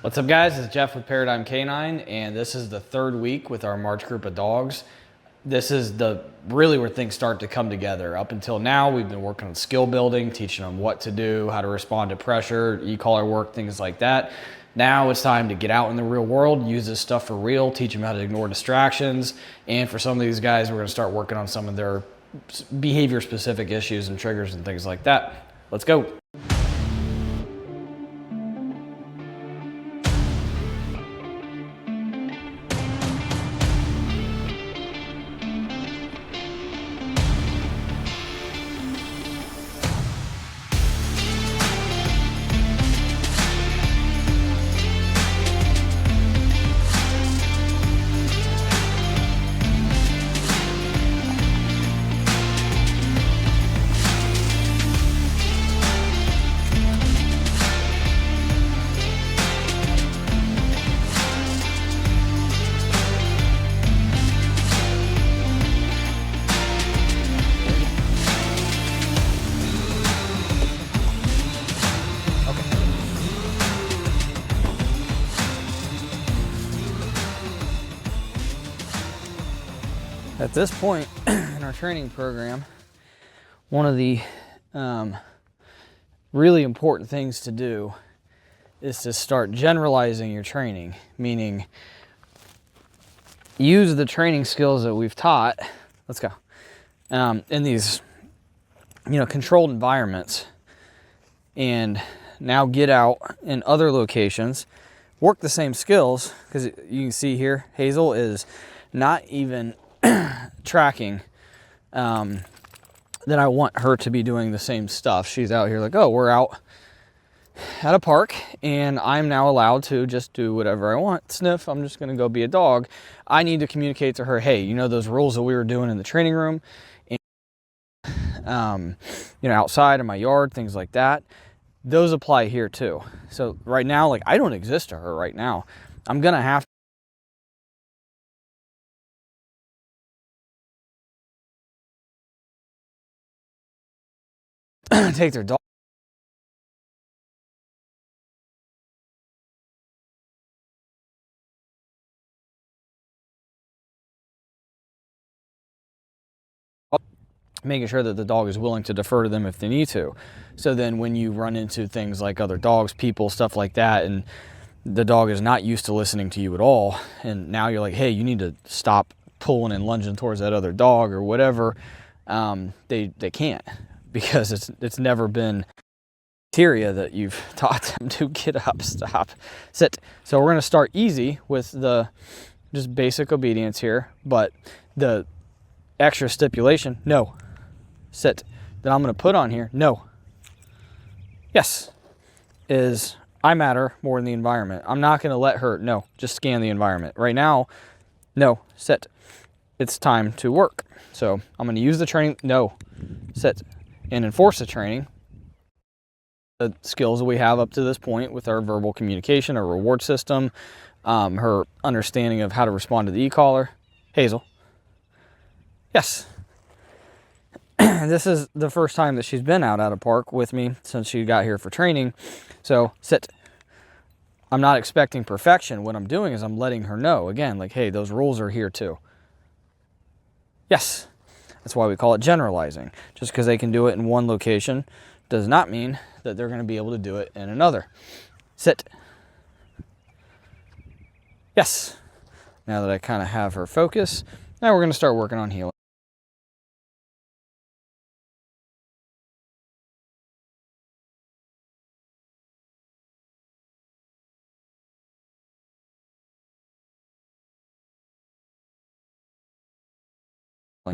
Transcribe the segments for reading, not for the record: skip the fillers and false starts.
What's up, guys? It's Jeff with Paradigm Canine, and this is the third week with our March group of dogs. This is really where things start to come together. Up until now, we've been working on skill building, teaching them what to do, how to respond to pressure, e-collar work, things like that. Now it's time to get out in the real world, use this stuff for real, teach them how to ignore distractions. And for some of these guys, we're going to start working on some of their behavior-specific issues and triggers and things like that. Let's go. At this point in our training program, one of the really important things to do is to start generalizing your training, meaning use the training skills that we've taught, let's go, in these, controlled environments, and now get out in other locations, work the same skills, because you can see here, Hazel is not even tracking that I want her to be doing the same stuff. She's out here like, oh, we're out at a park and I'm now allowed to just do whatever I want. Sniff, I'm just gonna go be a dog. I need to communicate to her, hey, those rules that we were doing in the training room and outside in my yard, things like that, those apply here too. So right now, like, I don't exist to her right now. I'm gonna have to take their dog. Making sure that the dog is willing to defer to them if they need to. So then when you run into things like other dogs, people, stuff like that, and the dog is not used to listening to you at all, and now you're like, hey, you need to stop pulling and lunging towards that other dog or whatever, they can't, because it's never been criteria that you've taught them to get up, stop, sit. So we're going to start easy with the just basic obedience here, but the extra stipulation, no, sit, that I'm going to put on here, no, yes, is I matter more than the environment. I'm not going to let her, no, just scan the environment. Right now, no, sit, it's time to work. So I'm going to use the training, no, sit, and enforce the training. The skills that we have up to this point with our verbal communication, our reward system, her understanding of how to respond to the e-collar. Hazel, yes. This is the first time that she's been out at a park with me since she got here for training. So sit. I'm not expecting perfection. What I'm doing is I'm letting her know, again, like, hey, those rules are here too. Yes. That's why we call it generalizing. Just because they can do it in one location does not mean that they're going to be able to do it in another. Sit. Yes. Now that I kind of have her focus, now we're going to start working on healing.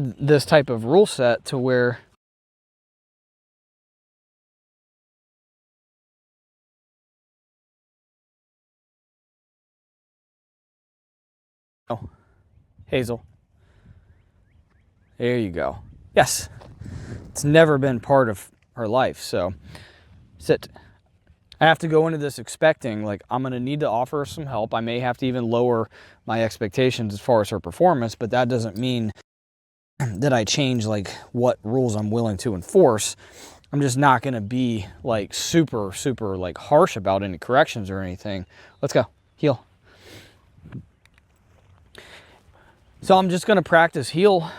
This type of rule set to where oh, Hazel, there you go. Yes, it's never been part of her life. So sit. I have to go into this expecting, like, I'm going to need to offer her some help. I may have to even lower my expectations as far as her performance, but that doesn't mean that I change, like, what rules I'm willing to enforce. I'm just not going to be like super like harsh about any corrections or anything. Let's go. Heel. So I'm just going to practice heel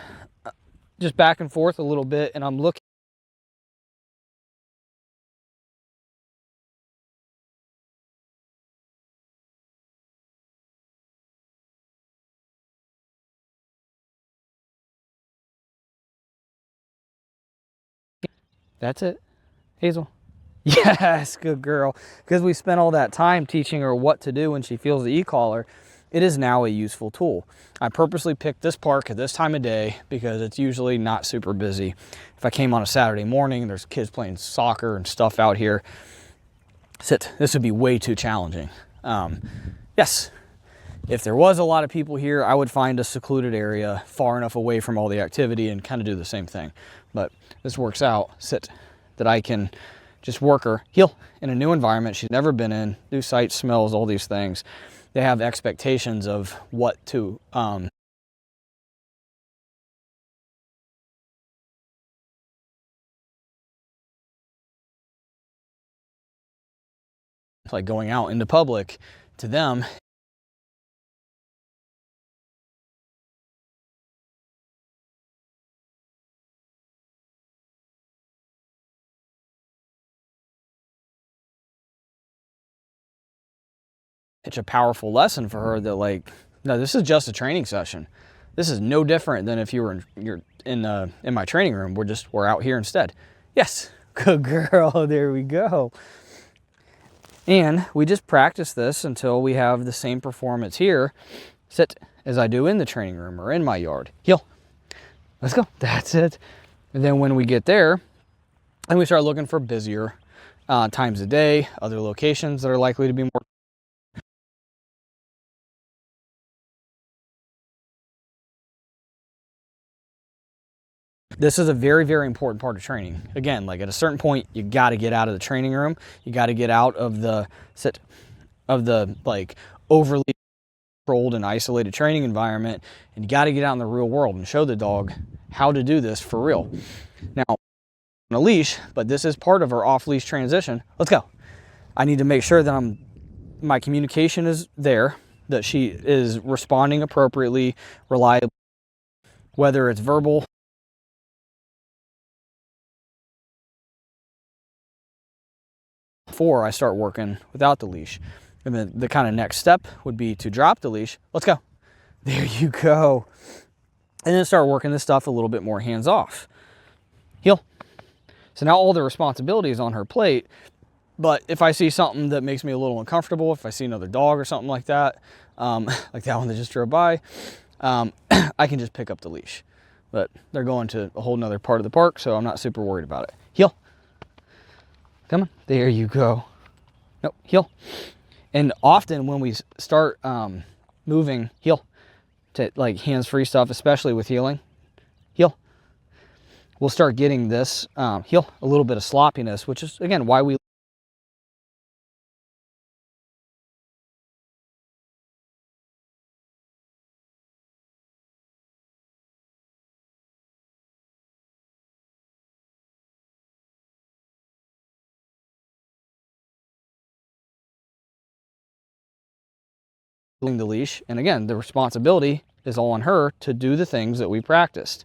just back and forth a little bit, and I'm looking. That's it. Hazel. Yes, good girl. Because we spent all that time teaching her what to do when she feels the e-collar, it is now a useful tool. I purposely picked this park at this time of day because it's usually not super busy. If I came on a Saturday morning, there's kids playing soccer and stuff out here. Sit. This would be way too challenging. Yes, if there was a lot of people here, I would find a secluded area far enough away from all the activity and kind of do the same thing. But this works out, sit, that I can just work her, heel, in a new environment she's never been in, new sights, smells, all these things. They have expectations of what to, like going out into public, to them, it's a powerful lesson for her that, like, no, this is just a training session. This is no different than if you were in my training room. We're out here instead. Yes, good girl. There we go. And we just practice this until we have the same performance here, sit, as I do in the training room or in my yard. Heel. Let's go. That's it. And then when we get there, and we start looking for busier times of day, other locations that are likely to be more. This is a very, very important part of training. Again, like at a certain point, you got to get out of the training room. You got to get out of the like overly controlled and isolated training environment, and you got to get out in the real world and show the dog how to do this for real. Now, on a leash, but this is part of our off-leash transition. Let's go. I need to make sure that my communication is there, that she is responding appropriately, reliably, whether it's verbal, before I start working without the leash. And then the kind of next step would be to drop the leash. Let's go. There you go. And then start working this stuff a little bit more hands off. Heel. So now all the responsibility is on her plate. But if I see something that makes me a little uncomfortable, if I see another dog or something like that, like that one that just drove by, I can just pick up the leash. But they're going to a whole nother part of the park, so I'm not super worried about it. Heel. Come on. There you go. Nope. Heel. And often when we start moving, heel, to like hands-free stuff, especially with heeling, heel, we'll start getting this, heel, a little bit of sloppiness, which is, again, why we the leash. And again, the responsibility is all on her to do the things that we practiced.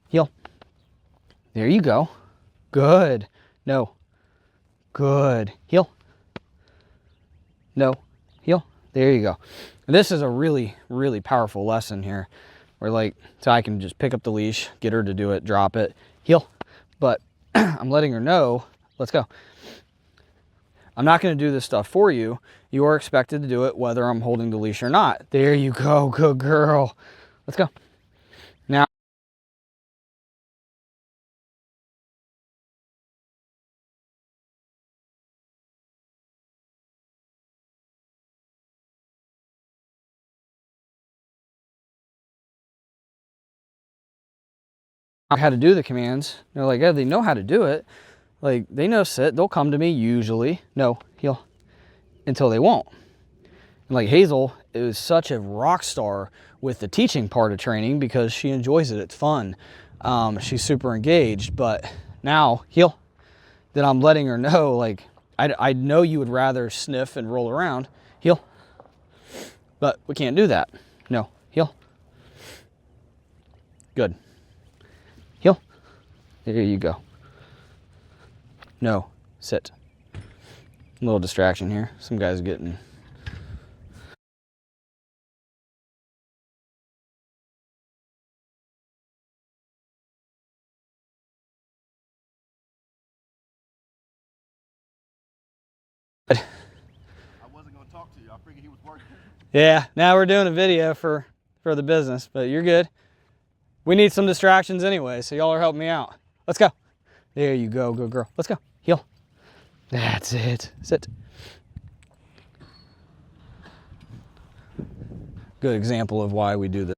Heel. There you go. Good. No. Good. Heel. No. Heel. There you go. And this is a really, really powerful lesson here. Where like, so I can just pick up the leash, get her to do it, drop it, heel. But I'm letting her know, let's go. I'm not going to do this stuff for you. You are expected to do it whether I'm holding the leash or not. There you go. Good girl. Let's go. Now, how to do the commands. They're like, yeah, they know how to do it. Like, they know sit. They'll come to me usually. No, heel. Until they won't. And like Hazel is such a rock star with the teaching part of training because she enjoys it. It's fun. She's super engaged, but Now, heel. Then I'm letting her know, like, I know you would rather sniff and roll around. Heel. But we can't do that. No, heel. Good. Heel. There you go. No, sit. A little distraction here. Some guy's getting... I wasn't going to talk to you. I figured he was working. Yeah, now we're doing a video for the business, but you're good. We need some distractions anyway, so y'all are helping me out. Let's go. There you go, good girl. Let's go. Heel. That's it. Sit. Good example of why we do this.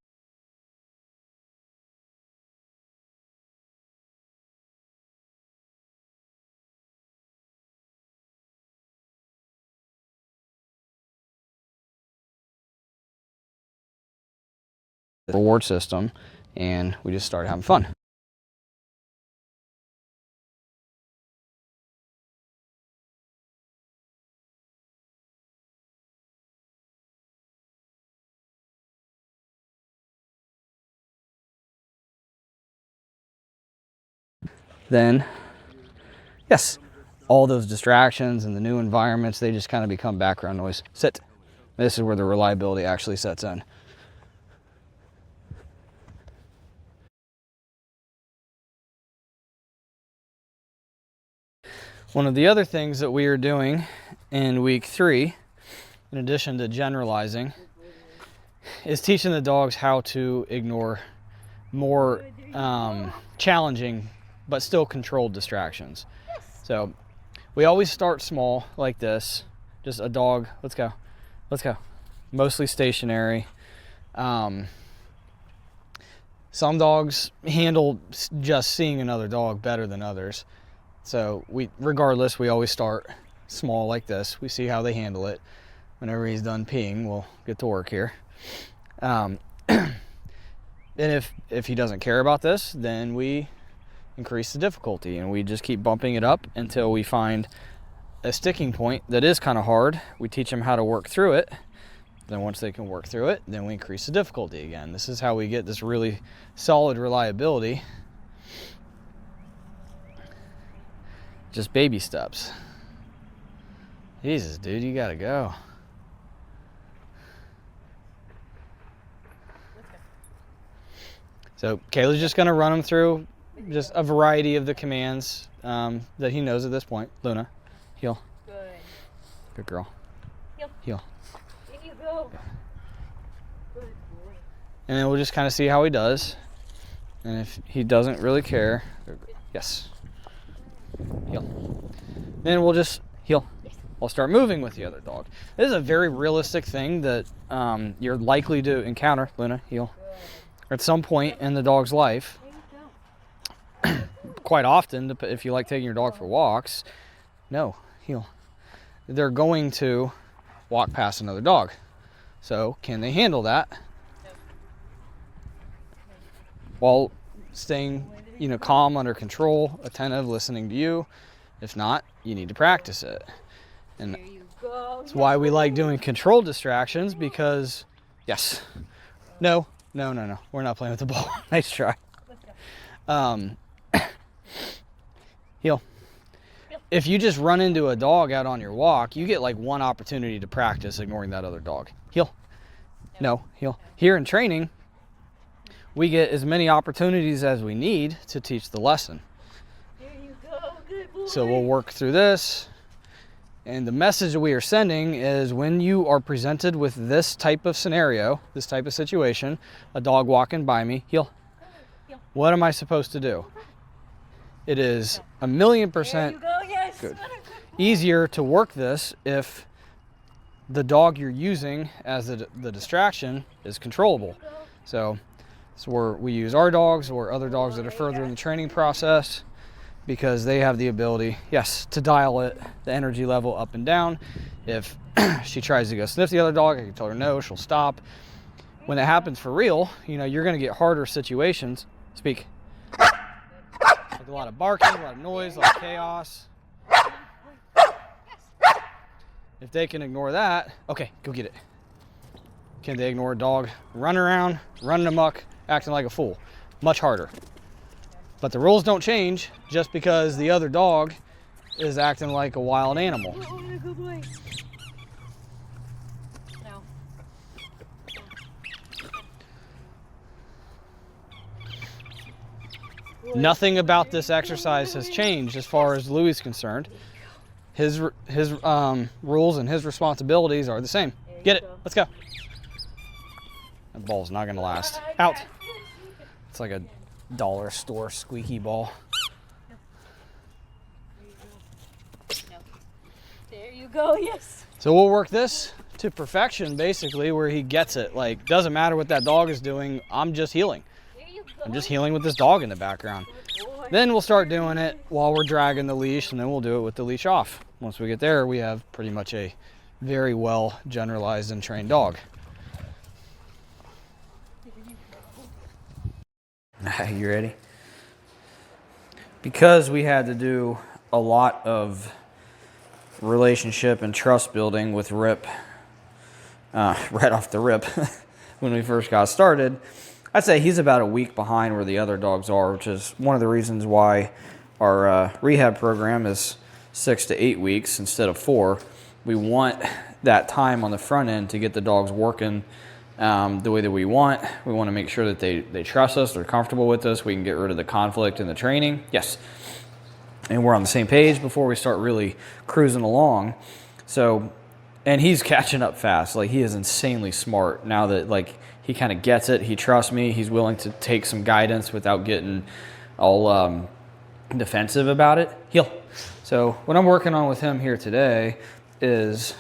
Reward system, and we just started having fun. Then, yes, all those distractions and the new environments, they just kind of become background noise. Sit. This is where the reliability actually sets in. One of the other things that we are doing in week 3, in addition to generalizing, is teaching the dogs how to ignore more challenging but still controlled distractions. So we always start small like this, just a dog. Let's go, mostly stationary. Some dogs handle just seeing another dog better than others. So regardless, we always start small like this. We see how they handle it. Whenever he's done peeing, we'll get to work here. And if he doesn't care about this, then we increase the difficulty, and we just keep bumping it up until we find a sticking point that is kind of hard. We teach them how to work through it. Then once they can work through it, then we increase the difficulty again. This is how we get this really solid reliability. Just baby steps. Jesus, dude, you gotta go. So Kayla's just gonna run him through just a variety of the commands that he knows at this point. Luna, heel. Good. Good girl. Heel. Heel. There you go. Good boy. And then we'll just kind of see how he does. And if he doesn't really care, yes. Heel. Then we'll just heel. I'll start moving with the other dog. This is a very realistic thing that you're likely to encounter. Luna, heel. At some point in the dog's life. Quite often, if you like taking your dog for walks, no, heel. They're going to walk past another dog. So can they handle that? While staying, calm, under control, attentive, listening to you. If not, you need to practice it. And that's why we like doing controlled distractions, because, yes, no, we're not playing with the ball. Nice try. Heel. If you just run into a dog out on your walk, you get like one opportunity to practice ignoring that other dog. Heel. No, heel. Here in training, we get as many opportunities as we need to teach the lesson. There you go. Good boy. So we'll work through this. And the message that we are sending is, when you are presented with this type of scenario, this type of situation, a dog walking by me, heel. What am I supposed to do? It is 1,000,000% good. Easier to work this if the dog you're using as the distraction is controllable. So it's where we use our dogs or other dogs that are further in the training process, because they have the ability, yes, to dial the energy level up and down. If she tries to go sniff the other dog, I can tell her no, she'll stop. When it happens for real, you're going to get harder situations. Speak. a lot of barking, a lot of noise, a lot of chaos. If they can ignore that, okay, go get it. Can they ignore a dog running around, running amok, acting like a fool? Much harder. But the rules don't change just because the other dog is acting like a wild animal. Oh, good boy. No. Nothing about this exercise has changed as far as Louis is concerned. His rules and his responsibilities are the same. Get it. Let's go. That ball's not going to last. Out. It's like a dollar store squeaky ball. There you go, yes. So we'll work this to perfection, basically, where he gets it. Like, doesn't matter what that dog is doing, I'm just healing. There you go. I'm just healing with this dog in the background. Then we'll start doing it while we're dragging the leash, and then we'll do it with the leash off. Once we get there, we have pretty much a very well generalized and trained dog. You ready? Because we had to do a lot of relationship and trust building with Rip right off the rip when we first got started, I'd say he's about a week behind where the other dogs are, which is one of the reasons why our rehab program is 6 to 8 weeks instead of 4. We want that time on the front end to get the dogs working the way that we want. We want to make sure that they trust us, they're comfortable with us, we can get rid of the conflict in the training. Yes. And we're on the same page before we start really cruising along. So, and he's catching up fast. Like, he is insanely smart now that, like, he kind of gets it. He trusts me. He's willing to take some guidance without getting all defensive about it. Heel. So what I'm working on with him here today is,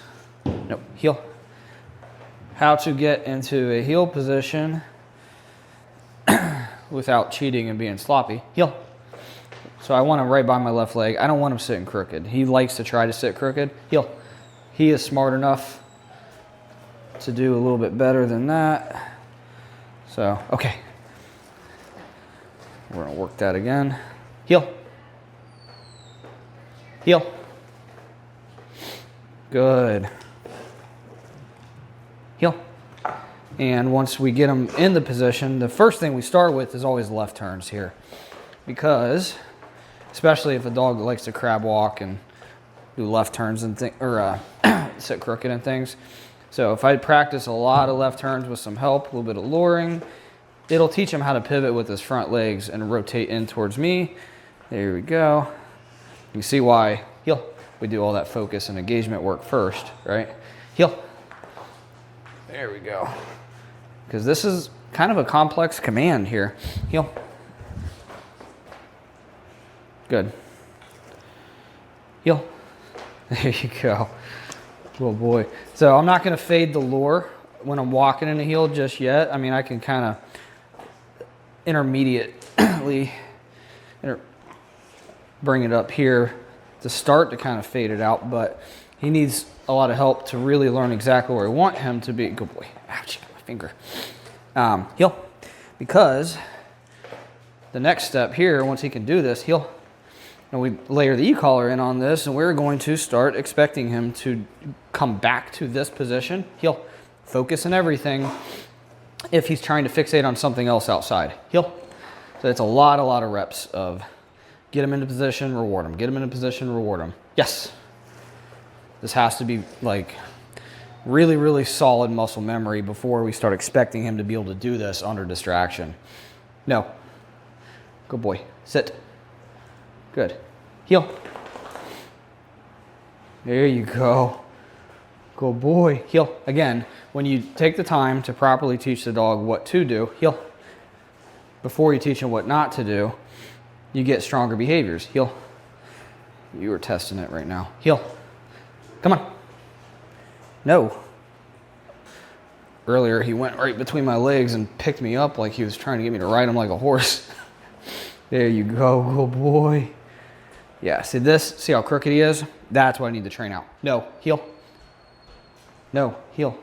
no, heel. How to get into a heel position without cheating and being sloppy. Heel. So I want him right by my left leg. I don't want him sitting crooked. He likes to try to sit crooked. Heel. He is smart enough to do a little bit better than that. So, okay. We're going to work that again. Heel. Heel. Good. Heel. And once we get them in the position, the first thing we start with is always left turns here. Because, especially if a dog likes to crab walk and do left turns and sit crooked and things. So if I practice a lot of left turns with some help, a little bit of luring, it'll teach him how to pivot with his front legs and rotate in towards me. There we go. You can see why heel. We do all that focus and engagement work first, right? Heel. There we go. Because this is kind of a complex command here. Heel. Good. Heel. There you go. Good boy. So I'm not going to fade the lure when I'm walking in the heel just yet. I mean, I can kind of intermediately bring it up here to start to kind of fade it out, but he needs a lot of help to really learn exactly where I want him to be. Good boy. Ouch, my finger. Heel. Because the next step here, once he can do this, heel. And we layer the e-collar in on this, and we're going to start expecting him to come back to this position. Heel. Focus on everything if he's trying to fixate on something else outside. Heel. So it's a lot of reps of get him into position, reward him. Get him into position, reward him. Yes. This has to be like really solid muscle memory before we start expecting him to be able to do this under distraction. No. Good boy. Sit. Good. Heel. There you go. Good boy. Heel. Again, when you take the time to properly teach the dog what to do, heel. Before you teach him what not to do, you get stronger behaviors. Heel. You are testing it right now. Heel. Come on. No. Earlier, he went right between my legs and picked me up like he was trying to get me to ride him like a horse. There you go. Good boy. Yeah, see this? See how crooked he is? That's what I need to train out. No, heel. No, heel.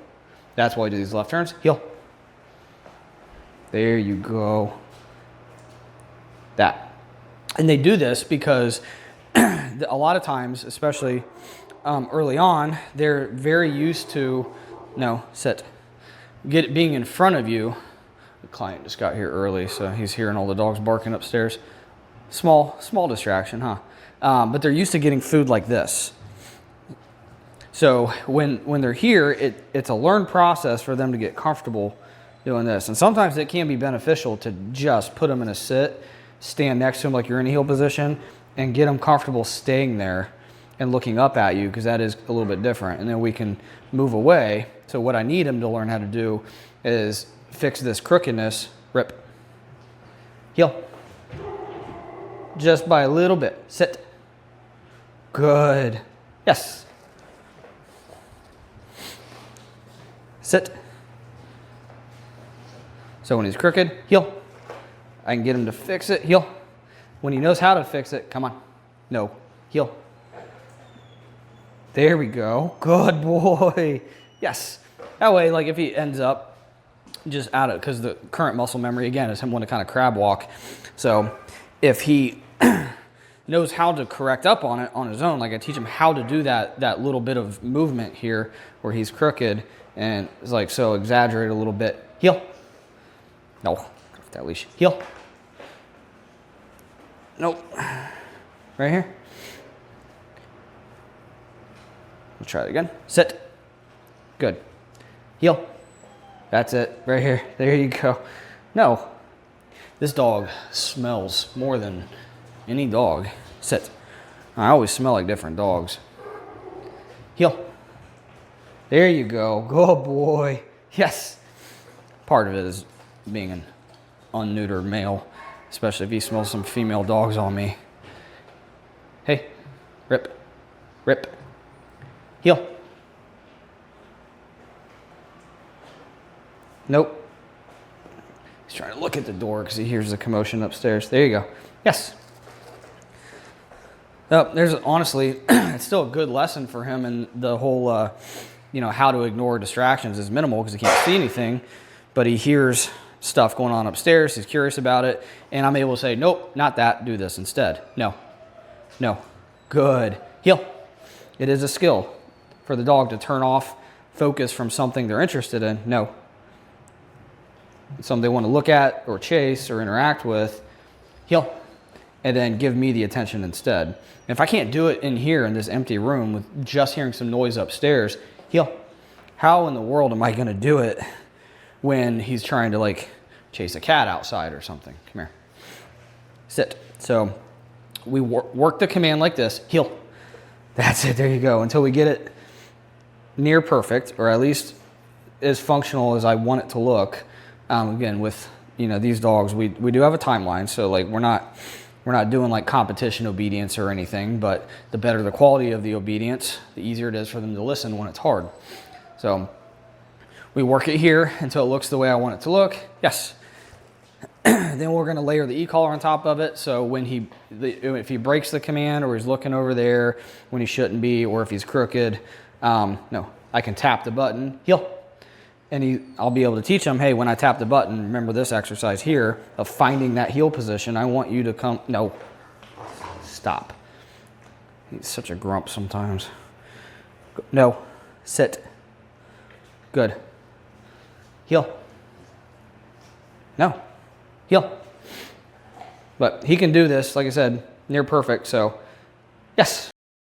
That's why I do these left turns. Heel. There you go. That. And they do this because a lot of times, especially early on, they're very used to, no, sit, being in front of you. The client just got here early, so he's hearing all the dogs barking upstairs. Small distraction, huh? But they're used to getting food like this. So when they're here, it's a learned process for them to get comfortable doing this. And sometimes it can be beneficial to just put them in a sit, stand next to them like you're in a heel position, and get them comfortable staying there and looking up at you, because that is a little bit different. And then we can move away. So what I need them to learn how to do is fix this crookedness, rip, heel. Just by a little bit, sit. Good, yes. Sit. So when he's crooked, heel. I can get him to fix it, heel. When he knows how to fix it, come on. No, heel. There we go. Good boy. Yes. That way, like if he ends up just out of, because the current muscle memory, again, is him wanting to kind of crab walk. So if he knows how to correct up on it on his own, like I teach him how to do that little bit of movement here where he's crooked, and it's like, so exaggerate a little bit. Heel. No, that leash. Heel. Nope. Right here. We'll try it again. Sit. Good. Heel. That's it. Right here. There you go. No. This dog smells more than any dog. Sit. I always smell like different dogs. Heel. There you go. Good boy. Yes. Part of it is being an unneutered male, especially if he smells some female dogs on me. Hey. Rip. Rip. Heel. Nope. He's trying to look at the door because he hears the commotion upstairs. There you go. Yes. There's honestly, it's still a good lesson for him, and the whole, how to ignore distractions is minimal because he can't see anything, but he hears stuff going on upstairs. He's curious about it, and I'm able to say, nope, not that. Do this instead. No. No. Good. Heel. It is a skill for the dog to turn off focus from something they're interested in. No. Something they want to look at or chase or interact with. Heel. And then give me the attention instead. And if I can't do it in here in this empty room with just hearing some noise upstairs, heel. How in the world am I going to do it when he's trying to like chase a cat outside or something? Come here. Sit. So we work the command like this. Heel. That's it. There you go. Until we get it near perfect, or at least as functional as I want it to look. Again, with these dogs, we do have a timeline, so like we're not doing like competition obedience or anything, but the better the quality of the obedience, the easier it is for them to listen when it's hard. So we work it here until it looks the way I want it to look. Yes. Then we're going to layer the e-collar on top of it. So when if he breaks the command, or he's looking over there when he shouldn't be, or if he's crooked, no, I can tap the button, heel. And I'll be able to teach him, hey, when I tap the button, remember this exercise here of finding that heel position. I want you to come, no, stop. He's such a grump sometimes. No, sit. Good. Heel. No, heel. But he can do this, like I said, near perfect, so yes.